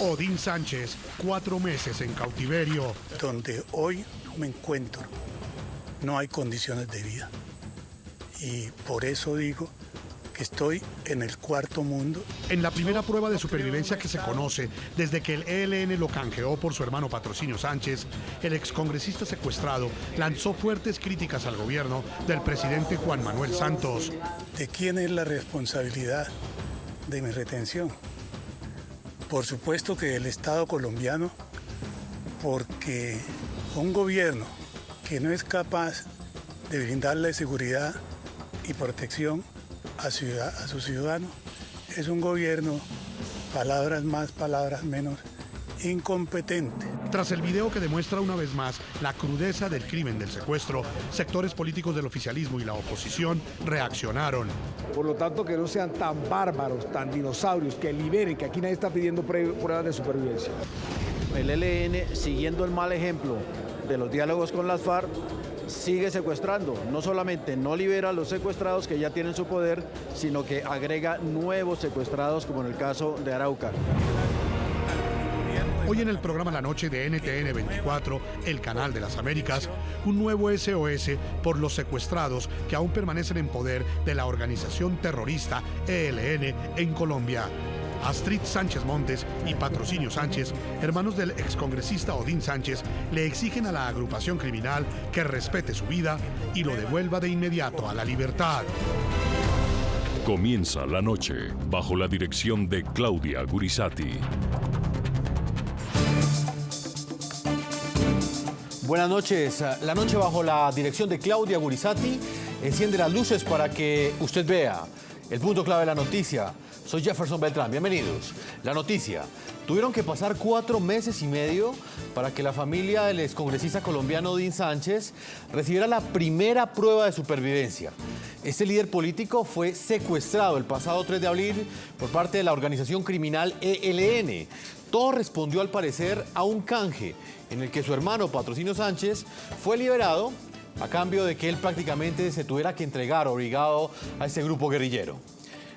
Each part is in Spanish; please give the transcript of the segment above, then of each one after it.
Odín Sánchez, 4 meses en cautiverio. Donde hoy me encuentro, no hay condiciones de vida. Y por eso digo que estoy en el cuarto mundo. En la primera prueba de supervivencia que se conoce desde que el ELN lo canjeó por su hermano Patrocinio Sánchez, el excongresista secuestrado lanzó fuertes críticas al gobierno del presidente Juan Manuel Santos. ¿De quién es la responsabilidad de mi retención? Por supuesto que del Estado colombiano, porque un gobierno que no es capaz de brindarle seguridad y protección a sus ciudadanos es un gobierno, palabras más, palabras menos, incompetente. Tras el video que demuestra una vez más la crudeza del crimen del secuestro, sectores políticos del oficialismo y la oposición reaccionaron. Por lo tanto, que no sean tan bárbaros, tan dinosaurios, que liberen, que aquí nadie está pidiendo pruebas de supervivencia. El ELN, siguiendo el mal ejemplo de los diálogos con las FARC, sigue secuestrando. No solamente no libera a los secuestrados que ya tienen su poder, sino que agrega nuevos secuestrados, como en el caso de Arauca. Hoy en el programa La Noche de NTN 24, el canal de las Américas, un nuevo SOS por los secuestrados que aún permanecen en poder de la organización terrorista ELN en Colombia. Astrid Sánchez Montes y Patrocinio Sánchez, hermanos del excongresista Odín Sánchez, le exigen a la agrupación criminal que respete su vida y lo devuelva de inmediato a la libertad. Comienza La Noche bajo la dirección de Claudia Gurisati. Buenas noches. La noche bajo la dirección de Claudia Gurisati enciende las luces para que usted vea el punto clave de la noticia. Soy Jefferson Beltrán, bienvenidos. La noticia: tuvieron que pasar 4 meses y medio para que la familia del excongresista colombiano Odín Sánchez recibiera la primera prueba de supervivencia. Este líder político fue secuestrado el pasado 3 de abril por parte de la organización criminal ELN. Todo respondió, al parecer, a un canje en el que su hermano Patrocinio Sánchez fue liberado a cambio de que él prácticamente se tuviera que entregar obligado a este grupo guerrillero.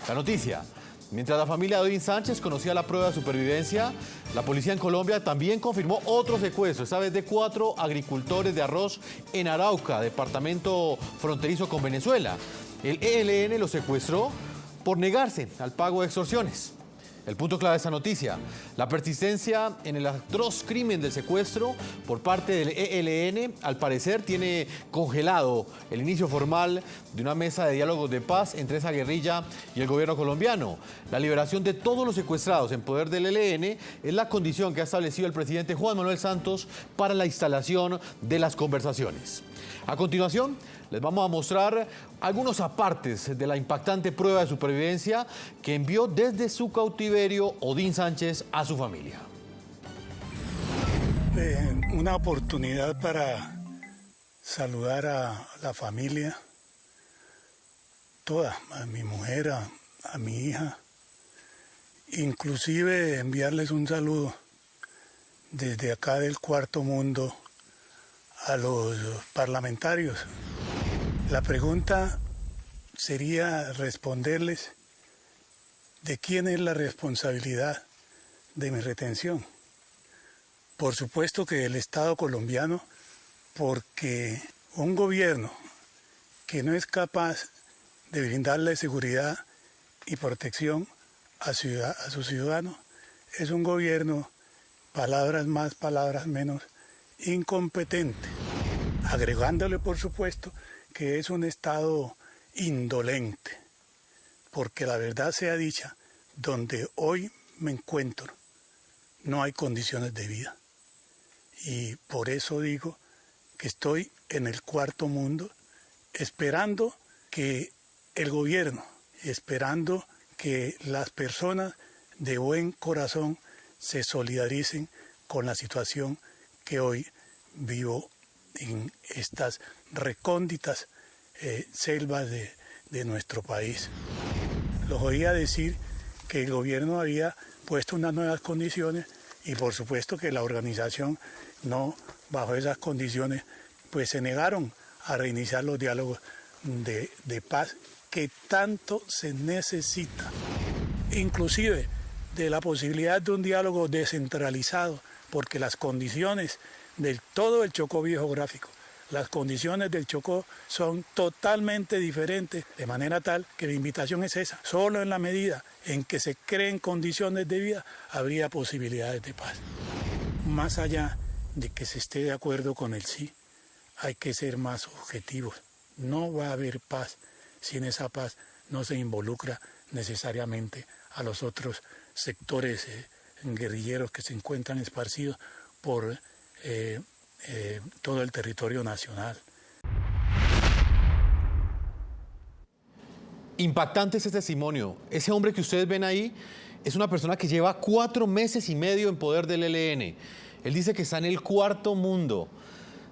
La noticia: mientras la familia de Odín Sánchez conocía la prueba de supervivencia, la policía en Colombia también confirmó otro secuestro, esta vez de 4 agricultores de arroz en Arauca, departamento fronterizo con Venezuela. El ELN los secuestró por negarse al pago de extorsiones. El punto clave de esta noticia: la persistencia en el atroz crimen del secuestro por parte del ELN, al parecer, tiene congelado el inicio formal de una mesa de diálogos de paz entre esa guerrilla y el gobierno colombiano. La liberación de todos los secuestrados en poder del ELN es la condición que ha establecido el presidente Juan Manuel Santos para la instalación de las conversaciones. A continuación, les vamos a mostrar algunos apartes de la impactante prueba de supervivencia que envió desde su cautiverio Odín Sánchez a su familia. Una oportunidad para saludar a la familia, toda, a mi mujer, a mi hija, inclusive enviarles un saludo desde acá del cuarto mundo a los parlamentarios. La pregunta sería responderles de quién es la responsabilidad de mi retención. Por supuesto que del Estado colombiano, porque un gobierno que no es capaz de brindarle seguridad y protección a sus ciudadanos es un gobierno, palabras más, palabras menos, incompetente. Agregándole, por supuesto, que es un Estado indolente, porque la verdad sea dicha, donde hoy me encuentro no hay condiciones de vida. Y por eso digo que estoy en el cuarto mundo, esperando que el gobierno, esperando que las personas de buen corazón se solidaricen con la situación que hoy vivo en estas recónditas selvas de nuestro país. Los oía decir que el gobierno había puesto unas nuevas condiciones y por supuesto que la organización no, bajo esas condiciones, pues se negaron a reiniciar los diálogos de paz que tanto se necesita. Inclusive de la posibilidad de un diálogo descentralizado, porque las condiciones de todo el Chocó biogeográfico, las condiciones del Chocó son totalmente diferentes, de manera tal que la invitación es esa. Solo en la medida en que se creen condiciones de vida, habría posibilidades de paz. Más allá de que se esté de acuerdo con el sí, hay que ser más objetivos. No va a haber paz si en esa paz no se involucra necesariamente a los otros sectores guerrilleros que se encuentran esparcidos por todo el territorio nacional. Impactante ese testimonio. Ese hombre que ustedes ven ahí es una persona que lleva 4 meses y medio en poder del ELN. Él dice que está en el cuarto mundo.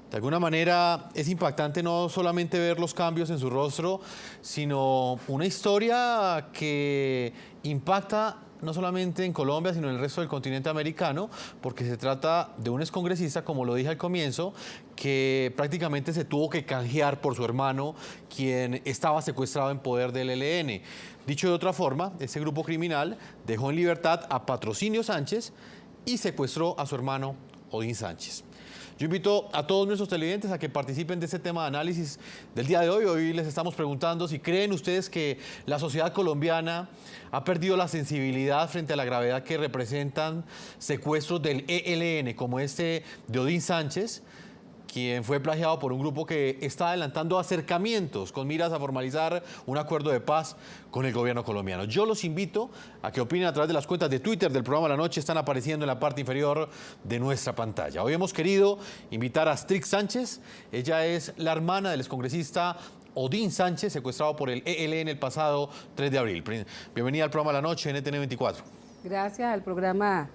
De alguna manera es impactante no solamente ver los cambios en su rostro, sino una historia que impacta no solamente en Colombia, sino en el resto del continente americano, porque se trata de un excongresista, como lo dije al comienzo, que prácticamente se tuvo que canjear por su hermano, quien estaba secuestrado en poder del ELN. Dicho de otra forma, ese grupo criminal dejó en libertad a Patrocinio Sánchez y secuestró a su hermano Odín Sánchez. Yo invito a todos nuestros televidentes a que participen de este tema de análisis del día de hoy. Hoy les estamos preguntando si creen ustedes que la sociedad colombiana ha perdido la sensibilidad frente a la gravedad que representan secuestros del ELN, como este de Odín Sánchez, quien fue plagiado por un grupo que está adelantando acercamientos con miras a formalizar un acuerdo de paz con el gobierno colombiano. Yo los invito a que opinen a través de las cuentas de Twitter del programa La Noche, están apareciendo en la parte inferior de nuestra pantalla. Hoy hemos querido invitar a Strix Sánchez, ella es la hermana del excongresista Odín Sánchez, secuestrado por el ELN el pasado 3 de abril. Bienvenida al programa La Noche en NTN 24. Gracias al programa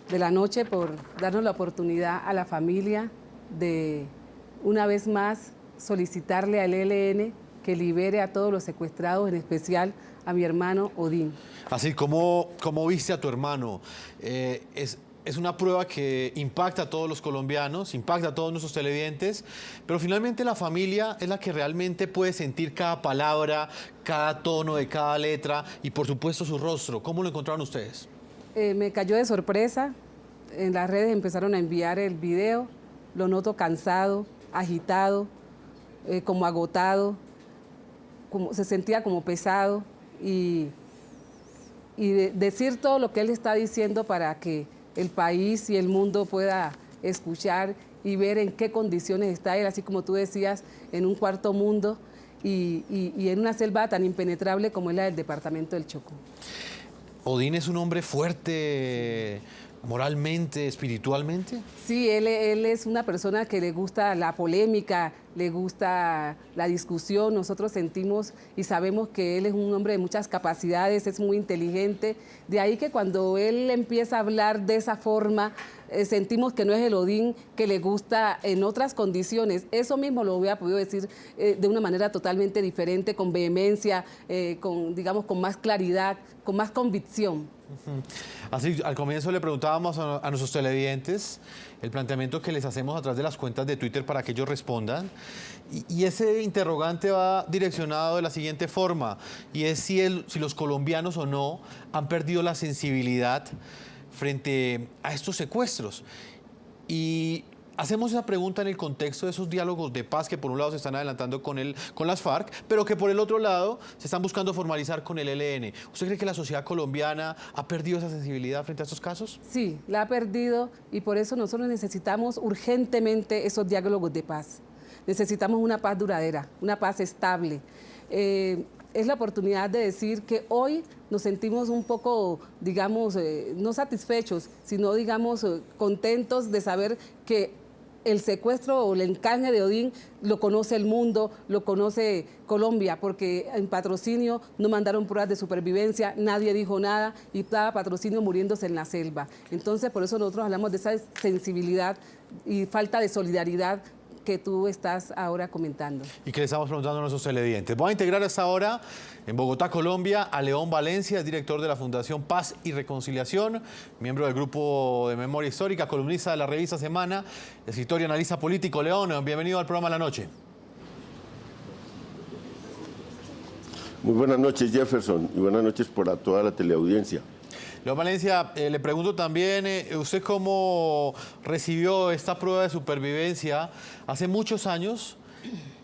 de La Noche por darnos la oportunidad a la familia de una vez más solicitarle al ELN que libere a todos los secuestrados, en especial a mi hermano Odín. Así como viste a tu hermano, es una prueba que impacta a todos los colombianos, impacta a todos nuestros televidentes, pero finalmente la familia es la que realmente puede sentir cada palabra, cada tono de cada letra y por supuesto su rostro. ¿Cómo lo encontraron ustedes? Me cayó de sorpresa, en las redes empezaron a enviar el video. Lo noto cansado, agitado, como agotado, se sentía como pesado y decir todo lo que él está diciendo para que el país y el mundo pueda escuchar y ver en qué condiciones está él, así como tú decías, en un cuarto mundo y en una selva tan impenetrable como es la del departamento del Chocó. Odín es un hombre fuerte, moralmente, espiritualmente. Sí, él es una persona que le gusta la polémica, le gusta la discusión. Nosotros sentimos y sabemos que él es un hombre de muchas capacidades, es muy inteligente. De ahí que cuando él empieza a hablar de esa forma, sentimos que no es el Odín que le gusta en otras condiciones. Eso mismo lo hubiera podido decir de una manera totalmente diferente, con vehemencia, con más claridad, con más convicción. Así, al comienzo le preguntábamos a nuestros televidentes el planteamiento que les hacemos a través de las cuentas de Twitter para que ellos respondan. Y ese interrogante va direccionado de la siguiente forma, y es si los colombianos o no han perdido la sensibilidad frente a estos secuestros. Y hacemos esa pregunta en el contexto de esos diálogos de paz que por un lado se están adelantando con las FARC, pero que por el otro lado se están buscando formalizar con el ELN. ¿Usted cree que la sociedad colombiana ha perdido esa sensibilidad frente a estos casos? Sí, la ha perdido y por eso nosotros necesitamos urgentemente esos diálogos de paz. Necesitamos una paz duradera, una paz estable. Es la oportunidad de decir que hoy nos sentimos un poco, no satisfechos, sino, contentos de saber que el secuestro o el encanje de Odín lo conoce el mundo, lo conoce Colombia, porque en Patrocinio no mandaron pruebas de supervivencia, nadie dijo nada y estaba Patrocinio muriéndose en la selva. Entonces, por eso nosotros hablamos de esa sensibilidad y falta de solidaridad que tú estás ahora comentando. Y que le estamos preguntando a nuestros televidentes. Voy a integrar a esta hora en Bogotá, Colombia, a León Valencia, director de la Fundación Paz y Reconciliación, miembro del Grupo de Memoria Histórica, columnista de la revista Semana, escritor y analista político. León, bienvenido al programa La Noche. Muy buenas noches, Jefferson, y buenas noches para toda la teleaudiencia. Leo Valencia, le pregunto también, ¿usted cómo recibió esta prueba de supervivencia? Hace muchos años,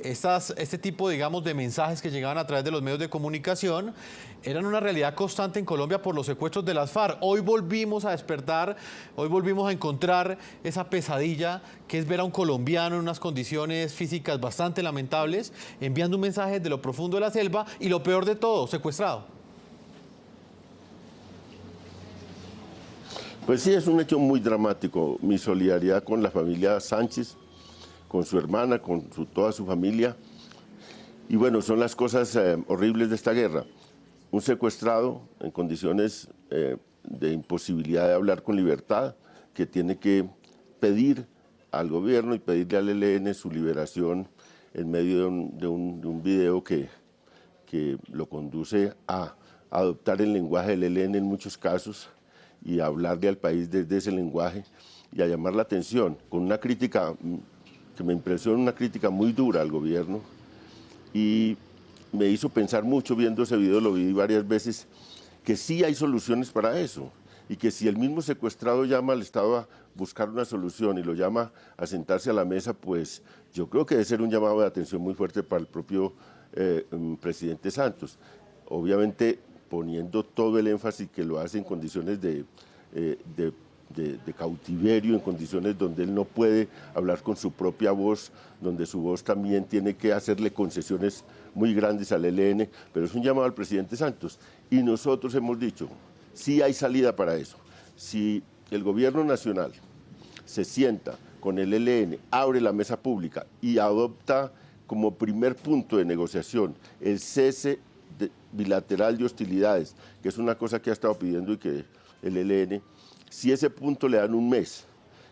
este tipo, digamos, de mensajes que llegaban a través de los medios de comunicación eran una realidad constante en Colombia por los secuestros de las FARC. Hoy volvimos a despertar, hoy volvimos a encontrar esa pesadilla que es ver a un colombiano en unas condiciones físicas bastante lamentables, enviando un mensaje de lo profundo de la selva y lo peor de todo, secuestrado. Pues sí, es un hecho muy dramático. Mi solidaridad con la familia Sánchez, con su hermana, con toda su familia. Y bueno, son las cosas horribles de esta guerra. Un secuestrado en condiciones de imposibilidad de hablar con libertad, que tiene que pedir al gobierno y pedirle al ELN su liberación en medio de un video que lo conduce a adoptar el lenguaje del ELN en muchos casos y a hablarle al país desde ese lenguaje y a llamar la atención con una crítica que me impresionó, una crítica muy dura al gobierno, y me hizo pensar mucho viendo ese video, lo vi varias veces, que sí hay soluciones para eso, y que si el mismo secuestrado llama al Estado a buscar una solución y lo llama a sentarse a la mesa, pues yo creo que debe ser un llamado de atención muy fuerte para el propio presidente Santos. Obviamente poniendo todo el énfasis que lo hace en condiciones de cautiverio, en condiciones donde él no puede hablar con su propia voz, donde su voz también tiene que hacerle concesiones muy grandes al ELN, pero es un llamado al presidente Santos. Y nosotros hemos dicho, sí hay salida para eso. Si el gobierno nacional se sienta con el ELN, abre la mesa pública y adopta como primer punto de negociación el cese bilateral de hostilidades, que es una cosa que ha estado pidiendo y que el ELN, si ese punto le dan un mes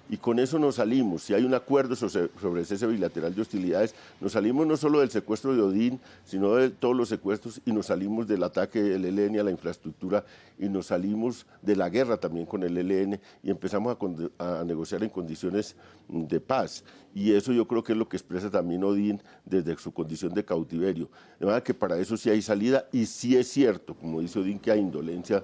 y con eso nos salimos, si hay un acuerdo sobre cese bilateral de hostilidades, nos salimos no solo del secuestro de Odín, sino de todos los secuestros, y nos salimos del ataque del ELN a la infraestructura, y nos salimos de la guerra también con el ELN, y empezamos a negociar en condiciones de paz. Y eso yo creo que es lo que expresa también Odín desde su condición de cautiverio. De manera que para eso sí hay salida, y sí es cierto, como dice Odín, que hay indolencia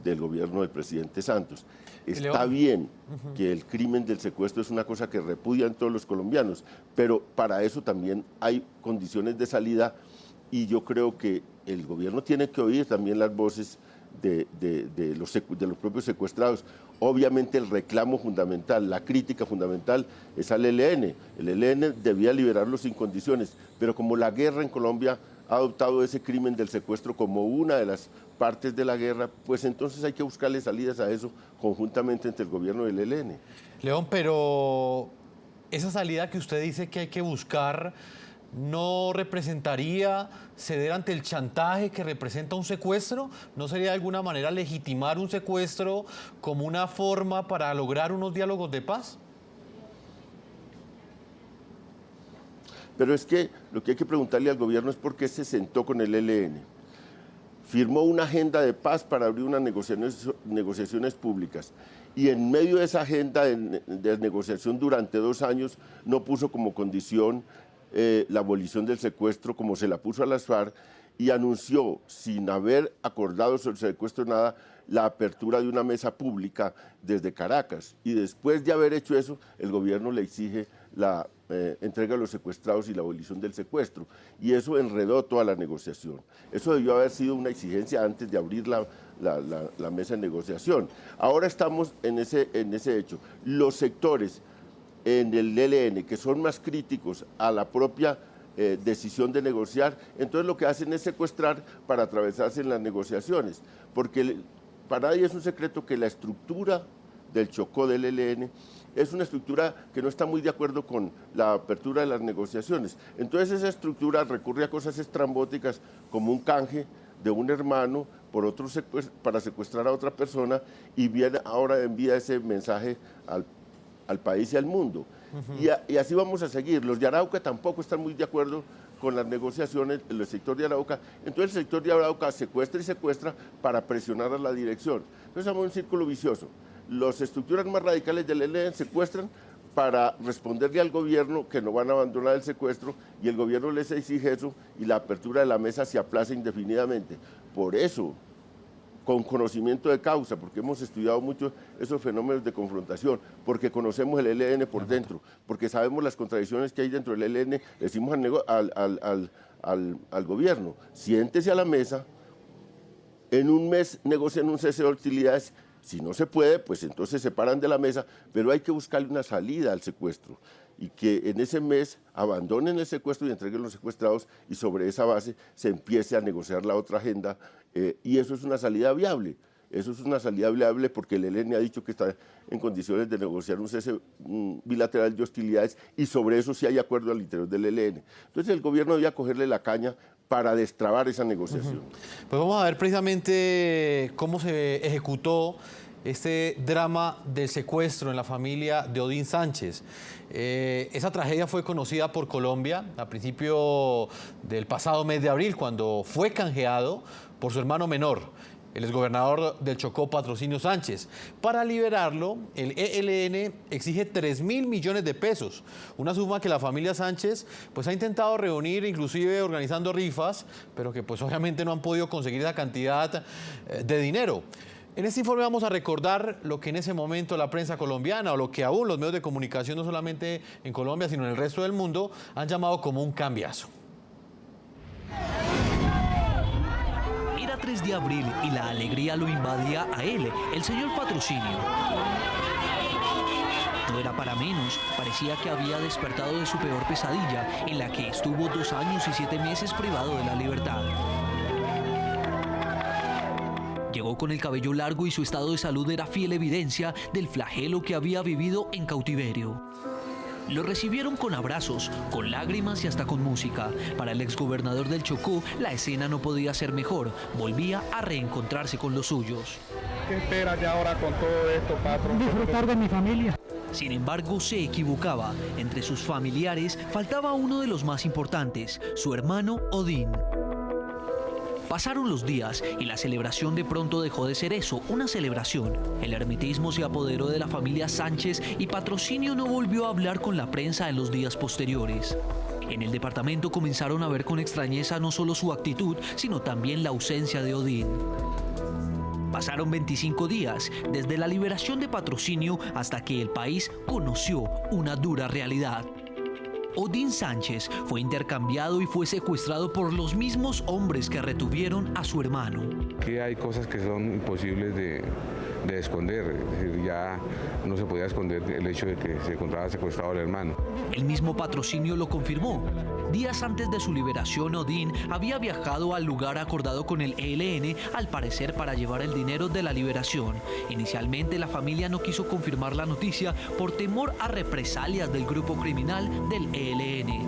del gobierno del presidente Santos. Está bien que el crimen del secuestro es una cosa que repudian todos los colombianos, pero para eso también hay condiciones de salida, y yo creo que el gobierno tiene que oír también las voces de los propios secuestrados. Obviamente el reclamo fundamental, la crítica fundamental es al ELN. El ELN debía liberarlos sin condiciones, pero como la guerra en Colombia ha adoptado ese crimen del secuestro como una de las partes de la guerra, pues entonces hay que buscarle salidas a eso conjuntamente entre el gobierno y el ELN. León, pero esa salida que usted dice que hay que buscar, ¿no representaría ceder ante el chantaje que representa un secuestro? ¿No sería de alguna manera legitimar un secuestro como una forma para lograr unos diálogos de paz? Pero es que lo que hay que preguntarle al gobierno es por qué se sentó con el ELN. Firmó una agenda de paz para abrir unas negociaciones públicas, y en medio de esa agenda de negociación durante 2 años no puso como condición la abolición del secuestro como se la puso a las FARC, y anunció, sin haber acordado sobre el secuestro nada, la apertura de una mesa pública desde Caracas. Y después de haber hecho eso, el gobierno le exige la entrega de los secuestrados y la abolición del secuestro. Y eso enredó toda la negociación. Eso debió haber sido una exigencia antes de abrir la mesa de negociación. Ahora estamos en ese hecho. Los sectores en el ELN que son más críticos a la propia decisión de negociar, entonces lo que hacen es secuestrar para atravesarse en las negociaciones, porque para nadie es un secreto que la estructura del Chocó del ELN es una estructura que no está muy de acuerdo con la apertura de las negociaciones. Entonces esa estructura recurre a cosas estrambóticas como un canje de un hermano por otro para secuestrar a otra persona, y bien ahora envía ese mensaje al país y al mundo. Y así vamos a seguir. Los de Arauca tampoco están muy de acuerdo con las negociaciones, el sector de Arauca. Entonces el sector de Arauca secuestra y secuestra para presionar a la dirección. Entonces estamos en un círculo vicioso. Las estructuras más radicales del ELN secuestran para responderle al gobierno que no van a abandonar el secuestro, y el gobierno les exige eso, y la apertura de la mesa se aplaza indefinidamente. Por eso con conocimiento de causa, porque hemos estudiado mucho esos fenómenos de confrontación, porque conocemos el ELN por dentro, porque sabemos las contradicciones que hay dentro del ELN, le decimos al gobierno, siéntese a la mesa, en un mes negocian un cese de hostilidades, si no se puede, pues entonces se paran de la mesa, pero hay que buscarle una salida al secuestro y que en ese mes abandonen el secuestro y entreguen los secuestrados y sobre esa base se empiece a negociar la otra agenda y eso es una salida viable. Eso es una salida viable porque el ELN ha dicho que está en condiciones de negociar un cese bilateral de hostilidades y sobre eso sí hay acuerdo al interior del ELN. Entonces el gobierno debía cogerle la caña para destrabar esa negociación. Pues vamos a ver precisamente cómo se ejecutó este drama del secuestro en la familia de Odín Sánchez. Esa tragedia fue conocida por Colombia a principio del pasado mes de abril, cuando fue canjeado por su hermano menor, el exgobernador del Chocó, Patrocinio Sánchez. Para liberarlo, el ELN exige 3.000 millones de pesos, una suma que la familia Sánchez pues, ha intentado reunir, inclusive organizando rifas, pero que pues, obviamente no han podido conseguir esa cantidad de dinero. En este informe vamos a recordar lo que en ese momento la prensa colombiana o lo que aún los medios de comunicación, no solamente en Colombia, sino en el resto del mundo, han llamado como un cambiazo. Era 3 de abril y la alegría lo invadía a él, el señor Patrocinio. No era para menos, parecía que había despertado de su peor pesadilla, en la que estuvo 2 años y 7 meses privado de la libertad. Llegó con el cabello largo y su estado de salud era fiel evidencia del flagelo que había vivido en cautiverio. Lo recibieron con abrazos, con lágrimas y hasta con música. Para el exgobernador del Chocó, la escena no podía ser mejor. Volvía a reencontrarse con los suyos. ¿Qué esperas ya ahora con todo esto, patrón? Disfrutar de mi familia. Sin embargo, se equivocaba. Entre sus familiares faltaba uno de los más importantes, su hermano Odín. Pasaron los días y la celebración de pronto dejó de ser eso, una celebración. El hermetismo se apoderó de la familia Sánchez y Patrocinio no volvió a hablar con la prensa en los días posteriores. En el departamento comenzaron a ver con extrañeza no solo su actitud, sino también la ausencia de Odín. Pasaron 25 días, desde la liberación de Patrocinio hasta que el país conoció una dura realidad. Odín Sánchez fue intercambiado y fue secuestrado por los mismos hombres que retuvieron a su hermano. Que hay cosas que son imposibles de esconder, es decir, ya no se podía esconder el hecho de que se encontraba secuestrado el hermano. El mismo Patrocinio lo confirmó. Días antes de su liberación, Odín había viajado al lugar acordado con el ELN, al parecer para llevar el dinero de la liberación. Inicialmente la familia no quiso confirmar la noticia por temor a represalias del grupo criminal del ELN.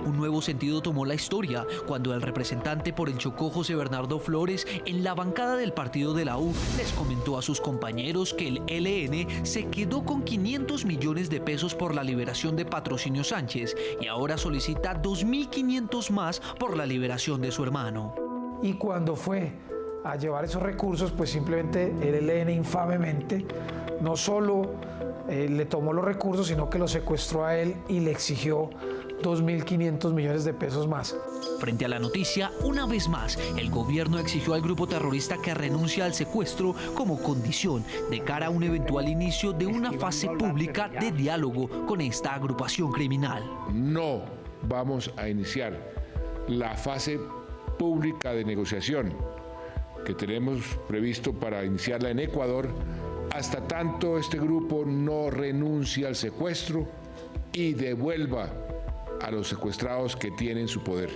Un nuevo sentido tomó la historia cuando el representante por el Chocó, José Bernardo Flores, en la bancada del partido de la U, les comentó a sus compañeros que el ELN se quedó con 500 millones de pesos por la liberación de Patrocinio Sánchez y ahora solicita 2.500 más por la liberación de su hermano. Y cuando fue a llevar esos recursos, pues simplemente el ELN infamemente no solo le tomó los recursos, sino que lo secuestró a él y le exigió 2.500 millones de pesos más. Frente a la noticia, una vez más, el gobierno exigió al grupo terrorista que renuncie al secuestro como condición de cara a un eventual inicio de una fase pública de diálogo con esta agrupación criminal. No vamos a iniciar la fase pública de negociación que tenemos previsto para iniciarla en Ecuador hasta tanto este grupo no renuncie al secuestro y devuelva a los secuestrados que tienen su poder.